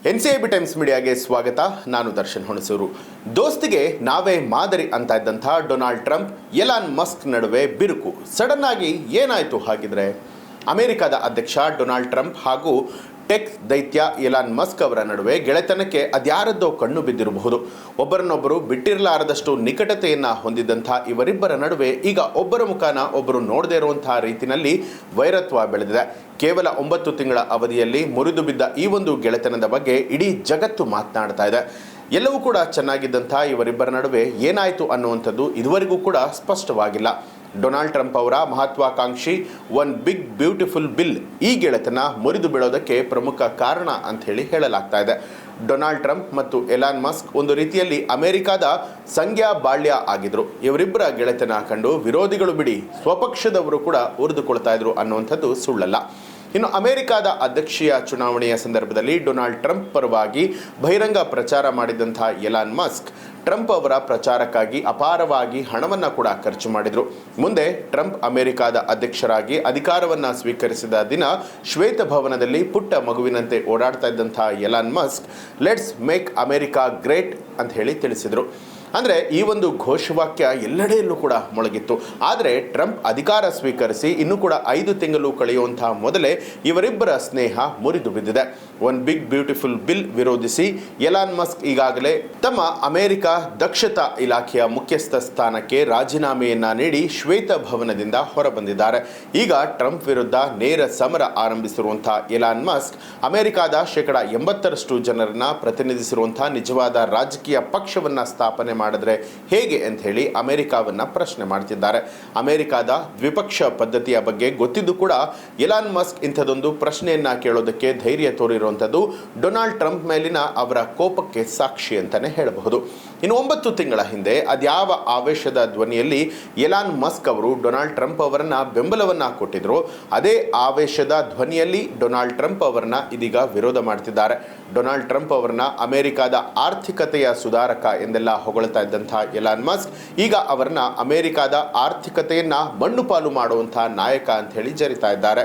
NCIB times ಮೀಡಿಯಾಗೆ ಸ್ವಾಗತ. ನಾನು ದರ್ಶನ್ ಹುಣಸೂರು. ದೋಸ್ತಿಗೆ ನಾವೇ ಮಾದರಿ ಅಂತ ಇದ್ದಂಥ ಡೊನಾಲ್ಡ್ ಟ್ರಂಪ್, ಎಲಾನ್ ಮಸ್ಕ್ ನಡುವೆ ಬಿರುಕು. ಸಡನ್ ಆಗಿ ಏನಾಯಿತು ಹಾಗಿದ್ರೆ? ಅಮೆರಿಕದ ಅಧ್ಯಕ್ಷ ಡೊನಾಲ್ಡ್ ಟ್ರಂಪ್ ಹಾಗೂ ಟೆಕ್ ದೈತ್ಯ ಎಲಾನ್ ಮಸ್ಕ್ ಅವರ ನಡುವೆ ಗೆಳೆತನಕ್ಕೆ ಅದ್ಯಾರದ್ದೋ ಕಣ್ಣು ಬಿದ್ದಿರಬಹುದು. ಒಬ್ಬರನ್ನೊಬ್ಬರು ಬಿಟ್ಟಿರಲಾರದಷ್ಟು ನಿಕಟತೆಯನ್ನು ಹೊಂದಿದ್ದಂಥ ಇವರಿಬ್ಬರ ನಡುವೆ ಈಗ ಒಬ್ಬರ ಮುಖಾನ ಒಬ್ಬರು ನೋಡದೇ ಇರುವಂತಹ ರೀತಿಯಲ್ಲಿ ವೈರತ್ವ ಬೆಳೆದಿದೆ. ಕೇವಲ 9 ತಿಂಗಳ ಅವಧಿಯಲ್ಲಿ ಮುರಿದು ಬಿದ್ದ ಈ ಒಂದು ಗೆಳೆತನದ ಬಗ್ಗೆ ಇಡೀ ಜಗತ್ತು ಮಾತನಾಡ್ತಾ ಇದೆ. ಎಲ್ಲವೂ ಕೂಡ ಚೆನ್ನಾಗಿದ್ದಂಥ ಇವರಿಬ್ಬರ ನಡುವೆ ಏನಾಯಿತು ಅನ್ನುವಂಥದ್ದು ಇದುವರೆಗೂ ಕೂಡ ಸ್ಪಷ್ಟವಾಗಿಲ್ಲ. ಡೊನಾಲ್ಡ್ ಟ್ರಂಪ್ ಅವರ ಮಹತ್ವಾಕಾಂಕ್ಷಿ ಒನ್ ಬಿಗ್ ಬ್ಯೂಟಿಫುಲ್ ಬಿಲ್ ಈ ಗೆಳೆತನ ಮುರಿದು ಬೀಳೋದಕ್ಕೆ ಪ್ರಮುಖ ಕಾರಣ ಅಂತ ಹೇಳಲಾಗ್ತಾ ಇದೆ. ಡೊನಾಲ್ಡ್ ಟ್ರಂಪ್ ಮತ್ತು ಎಲಾನ್ ಮಸ್ಕ್ ಒಂದು ರೀತಿಯಲ್ಲಿ ಅಮೆರಿಕದ ಸಂಖ್ಯಾ ಬಾಳ್ಯ ಆಗಿದ್ರು. ಇವರಿಬ್ಬರ ಗೆಳೆತನ ಕಂಡು ವಿರೋಧಿಗಳು ಬಿಡಿ ಸ್ವಪಕ್ಷದವರು ಕೂಡ ಉರಿದುಕೊಳ್ತಾ ಇದ್ರು ಅನ್ನುವಂಥದ್ದು ಸುಳ್ಳಲ್ಲ. ಇನ್ನು ಅಮೆರಿಕದ ಅಧ್ಯಕ್ಷೀಯ ಚುನಾವಣೆಯ ಸಂದರ್ಭದಲ್ಲಿ ಡೊನಾಲ್ಡ್ ಟ್ರಂಪ್ ಪರವಾಗಿ ಬಹಿರಂಗ ಪ್ರಚಾರ ಮಾಡಿದಂಥ ಎಲಾನ್ ಮಸ್ಕ್ ಟ್ರಂಪ್ ಅವರ ಪ್ರಚಾರಕ್ಕಾಗಿ ಅಪಾರವಾಗಿ ಹಣವನ್ನು ಕೂಡ ಖರ್ಚು ಮಾಡಿದರು. ಮುಂದೆ ಟ್ರಂಪ್ ಅಮೆರಿಕದ ಅಧ್ಯಕ್ಷರಾಗಿ ಅಧಿಕಾರವನ್ನು ಸ್ವೀಕರಿಸಿದ ದಿನ ಶ್ವೇತಭವನದಲ್ಲಿ ಪುಟ್ಟ ಮಗುವಿನಂತೆ ಓಡಾಡ್ತಾ ಇದ್ದಂಥ Elon Musk let's make America great ಅಂತ ಹೇಳಿ ತಿಳಿಸಿದರು. ಅಂದರೆ ಈ ಒಂದು ಘೋಷವಾಕ್ಯ ಎಲ್ಲೆಡೆಯಲ್ಲೂ ಕೂಡ ಮೊಳಗಿತ್ತು. ಆದರೆ ಟ್ರಂಪ್ ಅಧಿಕಾರ ಸ್ವೀಕರಿಸಿ ಇನ್ನೂ ಕೂಡ 5 ತಿಂಗಳು ಕಳೆಯುವಂತಹ ಮೊದಲೇ ಇವರಿಬ್ಬರ ಸ್ನೇಹ ಮುರಿದು ಬಿದ್ದಿದೆ. ಒನ್ ಬಿಗ್ ಬ್ಯೂಟಿಫುಲ್ ಬಿಲ್ ವಿರೋಧಿಸಿ ಎಲಾನ್ ಮಸ್ಕ್ ಈಗಾಗಲೇ ತಮ್ಮ ಅಮೆರಿಕ ದಕ್ಷತಾ ಇಲಾಖೆಯ ಮುಖ್ಯಸ್ಥ ಸ್ಥಾನಕ್ಕೆ ರಾಜೀನಾಮೆಯನ್ನ ನೀಡಿ ಶ್ವೇತಭವನದಿಂದ ಹೊರಬಂದಿದ್ದಾರೆ. ಈಗ ಟ್ರಂಪ್ ವಿರುದ್ಧ ನೇರ ಸಮರ ಆರಂಭಿಸಿರುವಂತಹ ಎಲಾನ್ ಮಸ್ಕ್ ಅಮೆರಿಕದ 80% ಜನರನ್ನ ಪ್ರತಿನಿಧಿಸಿರುವಂತಹ ನಿಜವಾದ ರಾಜಕೀಯ ಪಕ್ಷವನ್ನ ಸ್ಥಾಪನೆ ಮಾಡಿದ್ರೆ ಹೇಗೆ ಅಂತ ಹೇಳಿ ಅಮೆರಿಕವನ್ನ ಪ್ರಶ್ನೆ ಮಾಡ್ತಿದ್ದಾರೆ. ಅಮೆರಿಕದ ದ್ವಿಪಕ್ಷ ಪದ್ಧತಿಯ ಬಗ್ಗೆ ಗೊತ್ತಿದ್ದು ಕೂಡ ಎಲಾನ್ ಮಸ್ಕ್ ಇಂಥದೊಂದು ಪ್ರಶ್ನೆಯನ್ನ ಕೇಳೋದಕ್ಕೆ ಧೈರ್ಯ ತೋರಿರುವಂಥದ್ದು ಡೊನಾಲ್ಡ್ ಟ್ರಂಪ್ ಮೇಲಿನ ಅವರ ಕೋಪಕ್ಕೆ ಸಾಕ್ಷಿ ಅಂತಾನೆ ಹೇಳಬಹುದು. ಇನ್ನು 9 ತಿಂಗಳ ಹಿಂದೆ ಅದ್ಯಾವ ಆವೇಶದ ಧ್ವನಿಯಲ್ಲಿ ಎಲಾನ್ ಮಸ್ಕ್ ಅವರು ಡೊನಾಲ್ಡ್ ಟ್ರಂಪ್ ಅವರನ್ನ ಬೆಂಬಲವನ್ನ ಕೊಟ್ಟಿದ್ರು, ಅದೇ ಆವೇಶದ ಧ್ವನಿಯಲ್ಲಿ ಡೊನಾಲ್ಡ್ ಟ್ರಂಪ್ ಅವರನ್ನ ಇದೀಗ ವಿರೋಧ ಮಾಡ್ತಿದ್ದಾರೆ. ಡೊನಾಲ್ಡ್ ಟ್ರಂಪ್ ಅವರನ್ನ ಅಮೆರಿಕದ ಆರ್ಥಿಕತೆಯ ಸುಧಾರಕ ಎಂದೆಲ್ಲ ಹೊಗಳ್ತಾ ಇದ್ದಂತಹ ಎಲಾನ್ ಮಸ್ಕ್ ಈಗ ಅವರನ್ನ ಅಮೆರಿಕದ ಆರ್ಥಿಕತೆಯನ್ನ ಮಣ್ಣು ಪಾಲು ಮಾಡುವಂತಹ ನಾಯಕ ಅಂತ ಹೇಳಿ ಜರಿತಾ ಇದ್ದಾರೆ.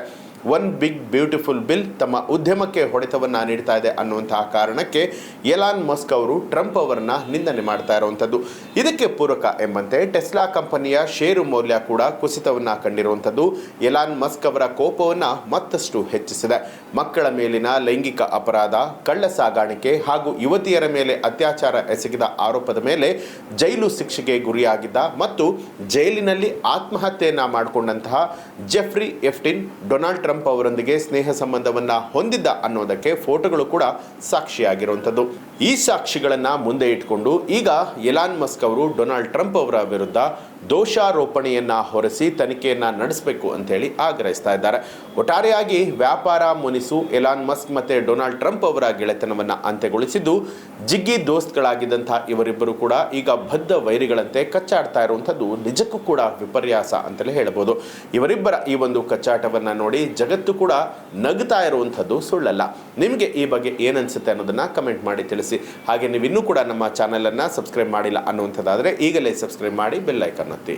ಒನ್ ಬಿಗ್ ಬ್ಯೂಟಿಫುಲ್ ಬಿಲ್ ತಮ್ಮ ಉದ್ಯಮಕ್ಕೆ ಹೊಡೆತವನ್ನು ನೀಡ್ತಾ ಇದೆ ಅನ್ನುವಂತಹ ಕಾರಣಕ್ಕೆ ಎಲಾನ್ ಮಸ್ಕ್ ಅವರು ಟ್ರಂಪ್ ಅವರನ್ನ ನಿಂದನೆ ಮಾಡ್ತಾ ಇರುವಂಥದ್ದು. ಇದಕ್ಕೆ ಪೂರಕ ಎಂಬಂತೆ ಟೆಸ್ಲಾ ಕಂಪನಿಯ ಷೇರು ಮೌಲ್ಯ ಕೂಡ ಕುಸಿತವನ್ನು ಕಂಡಿರುವಂಥದ್ದು ಎಲಾನ್ ಮಸ್ಕ್ ಅವರ ಕೋಪವನ್ನು ಮತ್ತಷ್ಟು ಹೆಚ್ಚಿಸಿದೆ. ಮಕ್ಕಳ ಮೇಲಿನ ಲೈಂಗಿಕ ಅಪರಾಧ, ಕಳ್ಳ ಸಾಗಾಣಿಕೆ ಹಾಗೂ ಯುವತಿಯರ ಮೇಲೆ ಅತ್ಯಾಚಾರ ಎಸಗಿದ ಆರೋಪದ ಮೇಲೆ ಜೈಲು ಶಿಕ್ಷೆಗೆ ಗುರಿಯಾಗಿದ್ದ ಮತ್ತು ಜೈಲಿನಲ್ಲಿ ಆತ್ಮಹತ್ಯೆಯನ್ನ ಮಾಡಿಕೊಂಡಂತಹ ಜೆಫ್ರಿ ಎಫ್ಟಿನ್ ಡೊನಾಲ್ಡ್ ಟ್ರಂಪ್ ಅವರೊಂದಿಗೆ ಸ್ನೇಹ ಸಂಬಂಧವನ್ನ ಹೊಂದಿದ್ದ ಅನ್ನೋದಕ್ಕೆ ಫೋಟೋಗಳು ಕೂಡ ಸಾಕ್ಷಿಯಾಗಿರುವಂಥದ್ದು. ಈ ಸಾಕ್ಷಿಗಳನ್ನ ಮುಂದೆ ಇಟ್ಕೊಂಡು ಈಗ ಎಲಾನ್ ಮಸ್ಕ್ ಅವರು ಡೊನಾಲ್ಡ್ ಟ್ರಂಪ್ ಅವರ ವಿರುದ್ಧ ದೋಷಾರೋಪಣೆಯನ್ನ ಹೊರಸಿ ತನಿಖೆಯನ್ನ ನಡೆಸಬೇಕು ಅಂತ ಹೇಳಿ ಆಗ್ರಹಿಸ್ತಾ ಇದ್ದಾರೆ. ಒಟ್ಟಾರೆಯಾಗಿ ವ್ಯಾಪಾರ ಮುನಿಸು ಎಲಾನ್ ಮಸ್ಕ್ ಮತ್ತೆ ಡೊನಾಲ್ಡ್ ಟ್ರಂಪ್ ಅವರ ಗೆಳೆತನವನ್ನ ಅಂತ್ಯಗೊಳಿಸಿದ್ದು ಜಿಗ್ಗಿ ದೋಸ್ತ್ಗಳಾಗಿದ್ದಂತಹ ಇವರಿಬ್ಬರು ಕೂಡ ಈಗ ಬದ್ಧ ವೈರಿಗಳಂತೆ ಕಚ್ಚಾಡ್ತಾ ಇರುವಂಥದ್ದು ನಿಜಕ್ಕೂ ಕೂಡ ವಿಪರ್ಯಾಸ ಅಂತಲೇ ಹೇಳಬಹುದು. ಇವರಿಬ್ಬರ ಈ ಒಂದು ಕಚ್ಚಾಟವನ್ನ ನೋಡಿ ಜಗತ್ತು ಕೂಡ ನಗ್ತಾ ಇರುವಂಥದ್ದು ಸುಳ್ಳಲ್ಲ. ನಿಮಗೆ ಈ ಬಗ್ಗೆ ಏನನ್ಸುತ್ತೆ ಅನ್ನೋದನ್ನ ಕಮೆಂಟ್ ಮಾಡಿ ತಿಳಿಸಿ. ಹಾಗೆ ನೀವು ಇನ್ನೂ ಕೂಡ ನಮ್ಮ ಚಾನೆಲ್ ಅನ್ನ ಸಬ್ಸ್ಕ್ರೈಬ್ ಮಾಡಿಲ್ಲ ಅನ್ನುವಂಥದ್ದಾದರೆ ಈಗಲೇ ಸಬ್ಸ್ಕ್ರೈಬ್ ಮಾಡಿ ಬೆಲ್ ಐಕಾನ್ ಒತ್ತಿ.